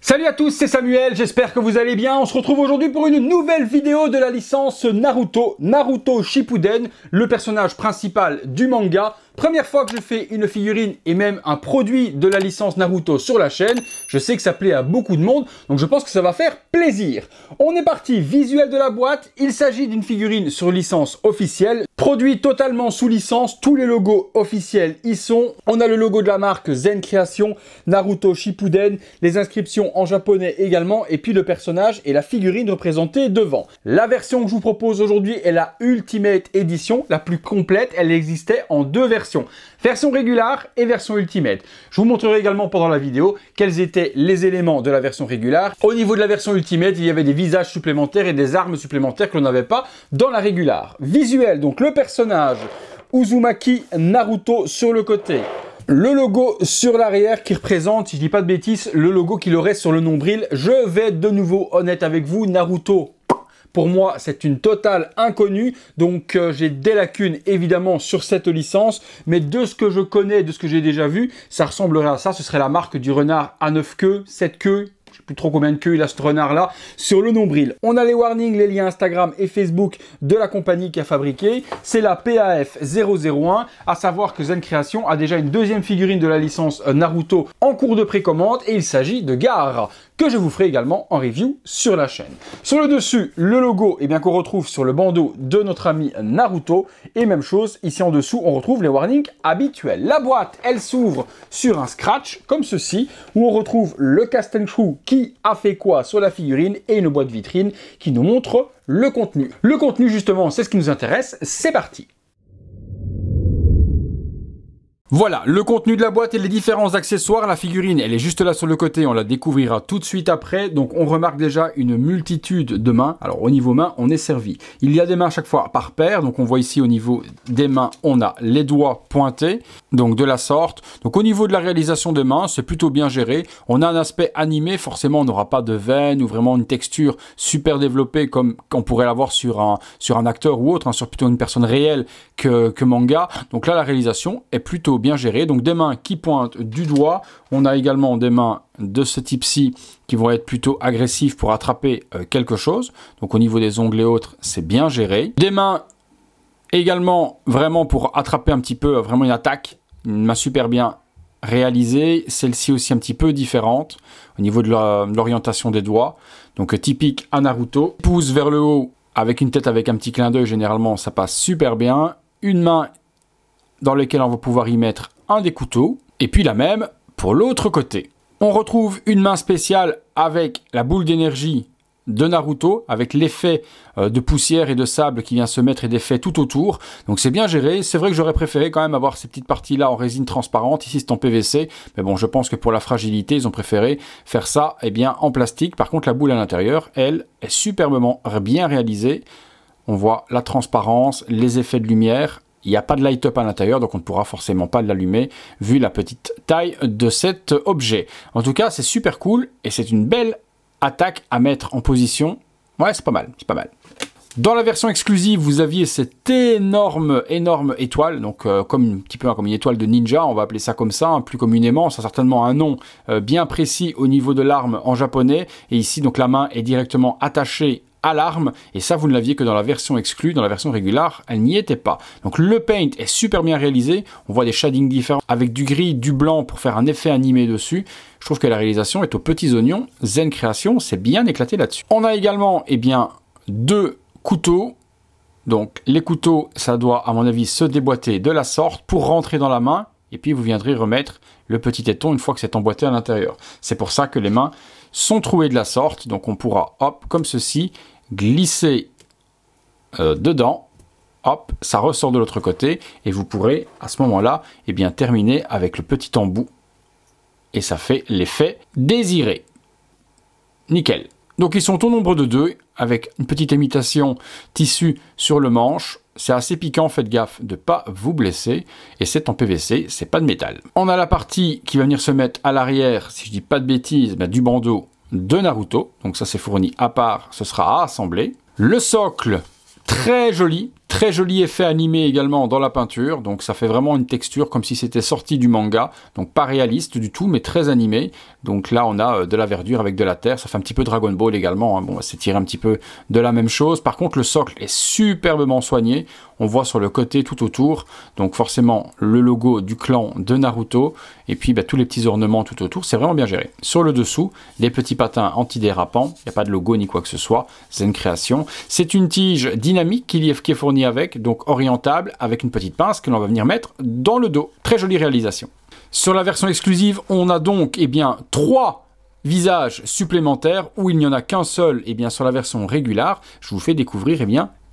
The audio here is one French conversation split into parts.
Salut à tous, c'est Samuel, j'espère que vous allez bien. On se retrouve aujourd'hui pour une nouvelle vidéo de la licence Naruto, Naruto Shippuden, le personnage principal du manga. Première fois que je fais une figurine et même un produit de la licence Naruto sur la chaîne. Je sais que ça plaît à beaucoup de monde, donc je pense que ça va faire plaisir. On est parti, visuel de la boîte. Il s'agit d'une figurine sur licence officielle, produit totalement sous licence. Tous les logos officiels y sont. On a le logo de la marque Zen Création, Naruto Shippuden, les inscriptions en japonais également, et puis le personnage et la figurine représentée devant. La version que je vous propose aujourd'hui est la Ultimate Edition, la plus complète. Elle existait en deux versions. Version régulière et version Ultimate. Je vous montrerai également pendant la vidéo quels étaient les éléments de la version régulière. Au niveau de la version Ultimate, il y avait des visages supplémentaires et des armes supplémentaires que l'on n'avait pas dans la régulière. Visuel, donc le personnage Uzumaki Naruto sur le côté. Le logo sur l'arrière qui représente, si je dis pas de bêtises, le logo qu'il aurait sur le nombril. Je vais être de nouveau honnête avec vous, Naruto. Pour moi, c'est une totale inconnue, donc j'ai des lacunes évidemment sur cette licence, mais de ce que je connais, de ce que j'ai déjà vu, ça ressemblerait à ça. Ce serait la marque du renard à 9 queues, 7 queues, je sais plus trop combien de queues il a ce renard là, sur le nombril. On a les warnings, les liens Instagram et Facebook de la compagnie qui a fabriqué. C'est la PAF 001, à savoir que Zen Création a déjà une deuxième figurine de la licence Naruto en cours de précommande, et il s'agit de Gaara, que je vous ferai également en review sur la chaîne. Sur le dessus, le logo qu'on retrouve sur le bandeau de notre ami Naruto. Et même chose, ici en dessous, on retrouve les warnings habituels. La boîte, elle s'ouvre sur un scratch, comme ceci, où on retrouve le cast and crew qui a fait quoi sur la figurine, et une boîte vitrine qui nous montre le contenu. Le contenu, justement, c'est ce qui nous intéresse. C'est parti! Voilà, le contenu de la boîte et les différents accessoires. La figurine, elle est juste là sur le côté, on la découvrira tout de suite après. Donc on remarque déjà une multitude de mains. Alors au niveau main, on est servi. Il y a des mains à chaque fois par paire. Donc on voit ici au niveau des mains, on a les doigts pointés, donc de la sorte. Donc au niveau de la réalisation des mains, c'est plutôt bien géré. On a un aspect animé, forcément on n'aura pas de veines ou vraiment une texture super développée comme on pourrait l'avoir sur un acteur ou autre, sur plutôt une personne réelle que manga. Donc là la réalisation est plutôt bien géré. Donc des mains qui pointent du doigt. On a également des mains de ce type-ci qui vont être plutôt agressives pour attraper quelque chose. Donc au niveau des ongles et autres, c'est bien géré. Des mains également vraiment pour attraper un petit peu vraiment une attaque. Une main super bien réalisée. Celle-ci aussi un petit peu différente au niveau de l'orientation des doigts. Donc typique à Naruto. Pouce vers le haut avec une tête avec un petit clin d'œil. Généralement, ça passe super bien. Une main dans lesquels on va pouvoir y mettre un des couteaux, et puis la même pour l'autre côté. On retrouve une main spéciale avec la boule d'énergie de Naruto, avec l'effet de poussière et de sable qui vient se mettre et d'effet tout autour. Donc c'est bien géré. C'est vrai que j'aurais préféré quand même avoir ces petites parties là en résine transparente. Ici c'est en PVC, mais bon, je pense que pour la fragilité ils ont préféré faire ça en plastique. Par contre la boule à l'intérieur, elle, est superbement bien réalisée. On voit la transparence, les effets de lumière. Il n'y a pas de light-up à l'intérieur, donc on ne pourra forcément pas l'allumer, vu la petite taille de cet objet. En tout cas, c'est super cool, et c'est une belle attaque à mettre en position. Ouais, c'est pas mal, c'est pas mal. Dans la version exclusive, vous aviez cette énorme étoile, donc comme un petit peu comme une étoile de ninja, on va appeler ça comme ça, plus communément. Ça a certainement un nom bien précis au niveau de l'arme en japonais, et ici, donc la main est directement attachée à l'arme, et ça vous ne l'aviez que dans la version exclue. Dans la version régulière, elle n'y était pas. Donc le paint est super bien réalisé, on voit des shadings différents avec du gris, du blanc pour faire un effet animé dessus. Je trouve que la réalisation est aux petits oignons. Zen Création s'est bien éclaté là-dessus. On a également deux couteaux. Donc les couteaux, ça doit à mon avis se déboîter de la sorte pour rentrer dans la main, et puis vous viendrez remettre le petit téton une fois que c'est emboîté à l'intérieur. C'est pour ça que les mains sont trouées de la sorte. Donc on pourra, hop, comme ceci, glisser dedans, hop, ça ressort de l'autre côté, et vous pourrez à ce moment-là terminer avec le petit embout, et ça fait l'effet désiré. Nickel. Donc ils sont au nombre de 2, avec une petite imitation tissu sur le manche. C'est assez piquant, faites gaffe de ne pas vous blesser, et c'est en PVC, c'est pas de métal. On a la partie qui va venir se mettre à l'arrière, si je dis pas de bêtises, du bandeau de Naruto. Donc ça c'est fourni à part, ce sera à assembler. Le socle, très joli, Très joli effet animé également dans la peinture, donc ça fait vraiment une texture comme si c'était sorti du manga, donc pas réaliste du tout, mais très animé. Donc là on a de la verdure avec de la terre, ça fait un petit peu Dragon Ball également, hein. Bon, c'est tiré un petit peu de la même chose. Par contre le socle est superbement soigné, on voit sur le côté tout autour, donc forcément le logo du clan de Naruto, et puis tous les petits ornements tout autour, c'est vraiment bien géré. Sur le dessous, des petits patins antidérapants, il n'y a pas de logo ni quoi que ce soit, Zen Création. C'est une tige dynamique qui est fournie avec, donc orientable, avec une petite pince que l'on va venir mettre dans le dos. Très jolie réalisation. Sur la version exclusive, on a donc 3 visages supplémentaires, où il n'y en a qu'un seul sur la version régulière. Je vous fais découvrir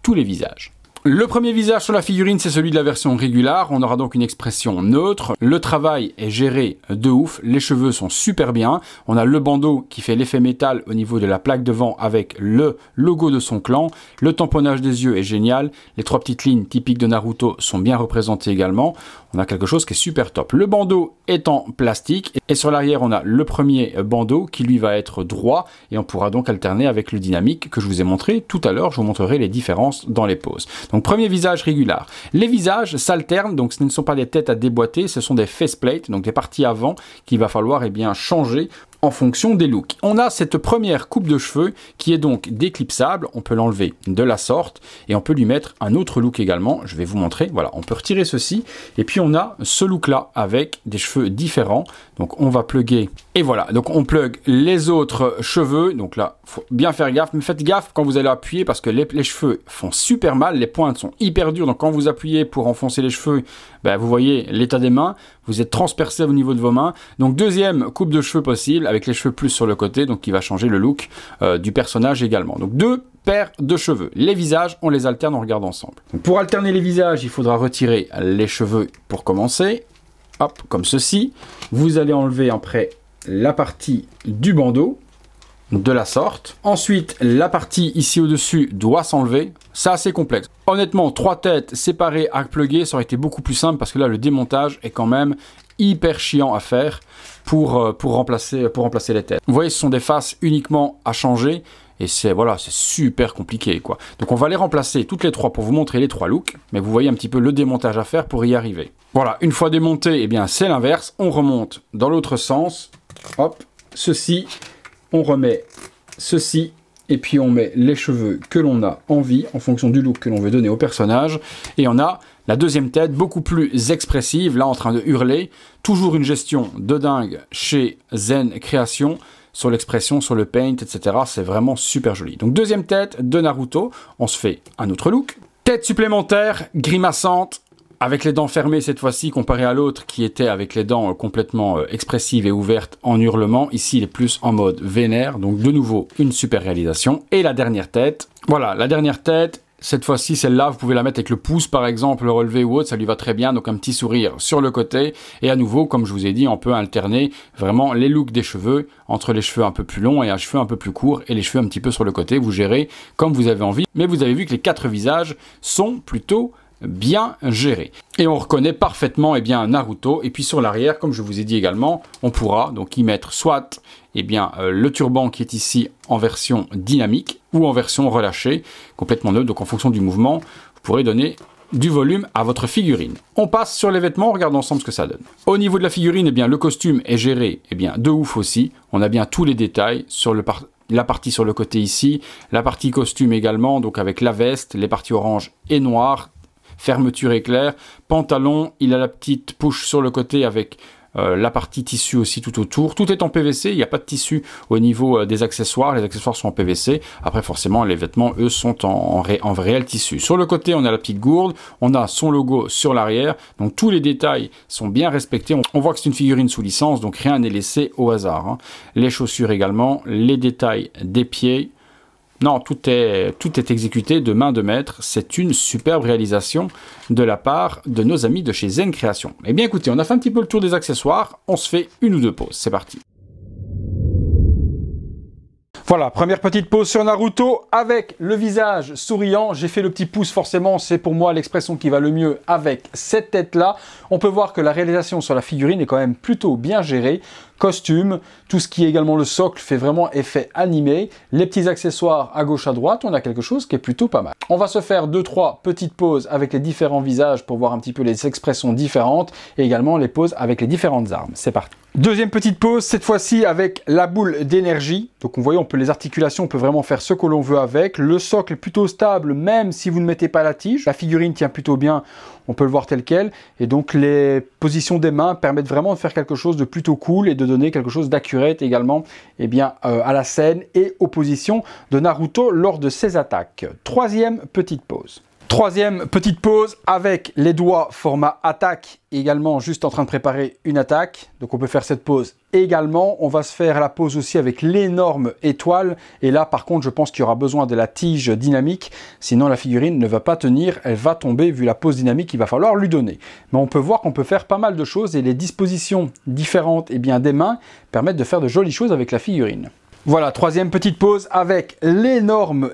tous les visages. Le premier visage sur la figurine, c'est celui de la version régulière. On aura donc une expression neutre. Le travail est géré de ouf. Les cheveux sont super bien. On a le bandeau qui fait l'effet métal au niveau de la plaque devant avec le logo de son clan. Le tamponnage des yeux est génial. Les 3 petites lignes typiques de Naruto sont bien représentées également. On a quelque chose qui est super top. Le bandeau est en plastique et sur l'arrière, on a le premier bandeau qui lui va être droit et on pourra donc alterner avec le dynamique que je vous ai montré tout à l'heure. Je vous montrerai les différences dans les poses. Donc premier visage régulier. Les visages s'alternent, donc ce ne sont pas des têtes à déboîter, ce sont des faceplates, donc des parties avant qu'il va falloir changer en fonction des looks. On a cette première coupe de cheveux qui est donc déclipsable, on peut l'enlever de la sorte et on peut lui mettre un autre look également, je vais vous montrer, voilà, on peut retirer ceci et puis on a ce look là avec des cheveux différents, donc on va plugger et voilà, donc on plug les autres cheveux, donc là, faut bien faire gaffe, mais faites gaffe quand vous allez appuyer parce que les cheveux font super mal, les pointes sont hyper dures, donc quand vous appuyez pour enfoncer les cheveux, vous voyez l'état des mains, vous êtes transpercé au niveau de vos mains, donc deuxième coupe de cheveux possible, avec les cheveux plus sur le côté, donc qui va changer le look du personnage également. Donc 2 paires de cheveux. Les visages, on les alterne, on regarde ensemble. Donc pour alterner les visages, il faudra retirer les cheveux pour commencer. Hop, comme ceci. Vous allez enlever après la partie du bandeau, de la sorte. Ensuite, la partie ici au-dessus doit s'enlever. C'est assez complexe. Honnêtement, 3 têtes séparées à plugger, ça aurait été beaucoup plus simple parce que là, le démontage est quand même hyper chiant à faire pour remplacer les têtes. Vous voyez, ce sont des faces uniquement à changer et c'est super compliqué quoi. Donc on va les remplacer toutes les 3 pour vous montrer les 3 looks, mais vous voyez un petit peu le démontage à faire pour y arriver. Voilà, une fois démonté, c'est l'inverse. On remonte dans l'autre sens. Hop, ceci. On remet ceci et puis on met les cheveux que l'on a envie en fonction du look que l'on veut donner au personnage. Et on a la deuxième tête beaucoup plus expressive, là en train de hurler. Toujours une gestion de dingue chez Zen Création sur l'expression, sur le paint, etc. C'est vraiment super joli. Donc deuxième tête de Naruto, on se fait un autre look. Tête supplémentaire, grimaçante. Avec les dents fermées cette fois-ci, comparé à l'autre qui était avec les dents complètement expressives et ouvertes en hurlement. Ici, il est plus en mode vénère. Donc de nouveau, une super réalisation. Et la dernière tête. Voilà, la dernière tête. Cette fois-ci, celle-là, vous pouvez la mettre avec le pouce, par exemple, le relevé ou autre, ça lui va très bien. Donc un petit sourire sur le côté. Et à nouveau, comme je vous ai dit, on peut alterner vraiment les looks des cheveux entre les cheveux un peu plus longs et un cheveu un peu plus court et les cheveux un petit peu sur le côté. Vous gérez comme vous avez envie. Mais vous avez vu que les 4 visages sont plutôt bien géré. Et on reconnaît parfaitement Naruto. Et puis sur l'arrière, comme je vous ai dit également, on pourra donc y mettre soit le turban qui est ici en version dynamique ou en version relâchée, complètement neutre. Donc en fonction du mouvement, vous pourrez donner du volume à votre figurine. On passe sur les vêtements, on regarde ensemble ce que ça donne. Au niveau de la figurine, le costume est géré de ouf aussi. On a bien tous les détails sur la partie sur le côté ici, la partie costume également, donc avec la veste, les parties orange et noires, fermeture éclair, pantalon, il a la petite push sur le côté avec la partie tissu aussi tout autour. Tout est en PVC, il n'y a pas de tissu au niveau des accessoires, les accessoires sont en PVC. Après forcément les vêtements eux sont en réel tissu. Sur le côté on a la petite gourde, on a son logo sur l'arrière, donc tous les détails sont bien respectés. On voit que c'est une figurine sous licence, donc rien n'est laissé au hasard, hein. Les chaussures également, les détails des pieds. Non, tout est exécuté de main de maître. C'est une superbe réalisation de la part de nos amis de chez Zen Création. Eh bien écoutez, on a fait un petit peu le tour des accessoires. On se fait 1 ou 2 pauses. C'est parti. Voilà, première petite pause sur Naruto avec le visage souriant. J'ai fait le petit pouce forcément, c'est pour moi l'expression qui va le mieux avec cette tête-là. On peut voir que la réalisation sur la figurine est quand même plutôt bien gérée. costume, tout ce qui est également le socle fait vraiment effet animé. Les petits accessoires à gauche à droite, on a quelque chose qui est plutôt pas mal. On va se faire 2-3 petites pauses avec les différents visages pour voir un petit peu les expressions différentes et également les pauses avec les différentes armes. C'est parti. Deuxième petite pause, cette fois-ci avec la boule d'énergie. Donc on voit, on peut les articulations, on peut vraiment faire ce que l'on veut avec. Le socle est plutôt stable, même si vous ne mettez pas la tige. La figurine tient plutôt bien, on peut le voir tel quel. Et donc les positions des mains permettent vraiment de faire quelque chose de plutôt cool et de donner quelque chose d'accurate également à la scène et aux positions de Naruto lors de ses attaques. Troisième petite pause. Troisième petite pause avec les doigts format attaque, également juste en train de préparer une attaque. Donc on peut faire cette pause également. On va se faire la pause aussi avec l'énorme étoile. Et là par contre je pense qu'il y aura besoin de la tige dynamique. Sinon la figurine ne va pas tenir, elle va tomber vu la pause dynamique, il va falloir lui donner. Mais on peut voir qu'on peut faire pas mal de choses et les dispositions différentes des mains permettent de faire de jolies choses avec la figurine. Voilà, troisième petite pause avec l'énorme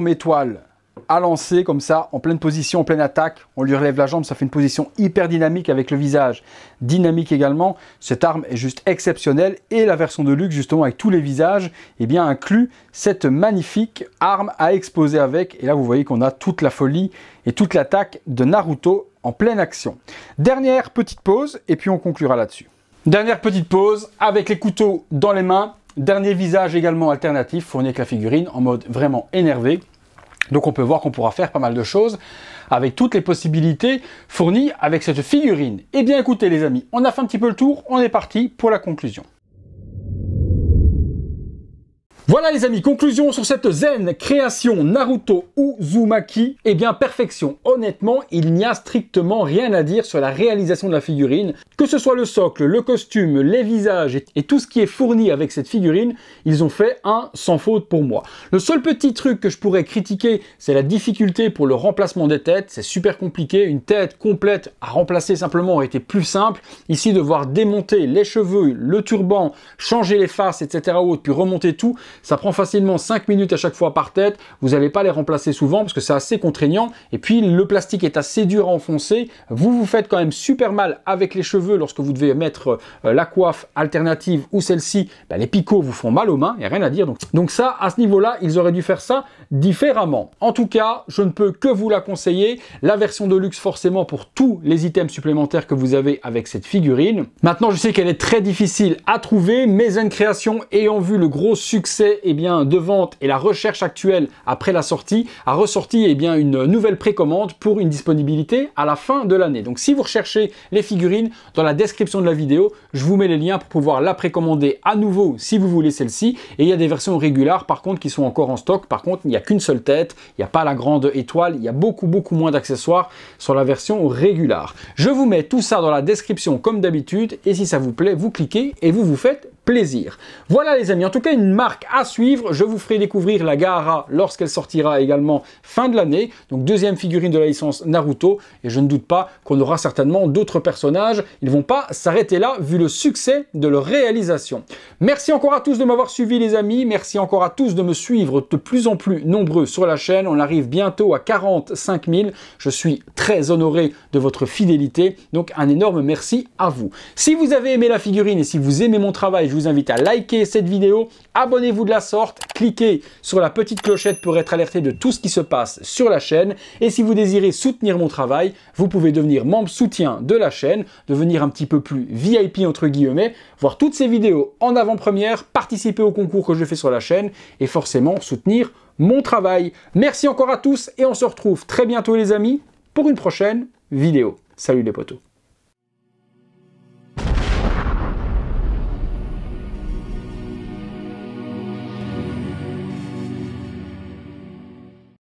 étoile à lancer comme ça, en pleine position, en pleine attaque. On lui relève la jambe, ça fait une position hyper dynamique avec le visage dynamique également. Cette arme est juste exceptionnelle et la version de luxe justement avec tous les visages inclut cette magnifique arme à exposer avec. Et là vous voyez qu'on a toute la folie et toute l'attaque de Naruto en pleine action. Dernière petite pause et puis on conclura là-dessus. Dernière petite pause avec les couteaux dans les mains. Dernier visage également alternatif fourni avec la figurine en mode vraiment énervé. Donc on peut voir qu'on pourra faire pas mal de choses avec toutes les possibilités fournies avec cette figurine. Eh bien écoutez les amis, on a fait un petit peu le tour, on est parti pour la conclusion. Voilà les amis, conclusion sur cette zen création Naruto Uzumaki. Eh bien perfection, honnêtement il n'y a strictement rien à dire sur la réalisation de la figurine. Que ce soit le socle, le costume, les visages et tout ce qui est fourni avec cette figurine, ils ont fait un sans faute pour moi. Le seul petit truc que je pourrais critiquer, c'est la difficulté pour le remplacement des têtes. C'est super compliqué, une tête complète à remplacer simplement aurait été plus simple. Ici devoir démonter les cheveux, le turban, changer les faces, etc. puis remonter tout, ça prend facilement 5 minutes à chaque fois par tête. Vous n'allez pas les remplacer souvent parce que c'est assez contraignant. Et puis le plastique est assez dur à enfoncer. Vous vous faites quand même super mal avec les cheveux lorsque vous devez mettre la coiffe alternative ou celle-ci. Les picots vous font mal aux mains, il n'y a rien à dire. Donc ça, à ce niveau-là, ils auraient dû faire ça différemment. En tout cas, je ne peux que vous la conseiller. La version de luxe forcément pour tous les items supplémentaires que vous avez avec cette figurine. Maintenant, je sais qu'elle est très difficile à trouver, mais Zen Création, ayant vu le gros succès de vente et la recherche actuelle après la sortie, a ressorti une nouvelle précommande pour une disponibilité à la fin de l'année. Donc si vous recherchez les figurines, dans la description de la vidéo, je vous mets les liens pour pouvoir la précommander à nouveau si vous voulez celle-ci. Et il y a des versions régulières par contre qui sont encore en stock. Par contre, il n'y a qu'une seule tête, il n'y a pas la grande étoile, il y a beaucoup moins d'accessoires sur la version régulière. Je vous mets tout ça dans la description comme d'habitude et si ça vous plaît, vous cliquez et vous vous faites plaisir. Voilà les amis, en tout cas une marque à suivre. Je vous ferai découvrir la Gaara lorsqu'elle sortira également fin de l'année. Donc deuxième figurine de la licence Naruto et je ne doute pas qu'on aura certainement d'autres personnages. Ils ne vont pas s'arrêter là vu le succès de leur réalisation. Merci encore à tous de m'avoir suivi les amis. Merci encore à tous de me suivre de plus en plus nombreux sur la chaîne. On arrive bientôt à 45 000. Je suis très honoré de votre fidélité. Donc un énorme merci à vous. Si vous avez aimé la figurine et si vous aimez mon travail, je vous invite à liker cette vidéo, abonnez-vous de la sorte, cliquez sur la petite clochette pour être alerté de tout ce qui se passe sur la chaîne. Et si vous désirez soutenir mon travail, vous pouvez devenir membre soutien de la chaîne, devenir un petit peu plus VIP entre guillemets, voir toutes ces vidéos en avant-première, participer au concours que je fais sur la chaîne et forcément soutenir mon travail. Merci encore à tous et on se retrouve très bientôt les amis pour une prochaine vidéo. Salut les potos.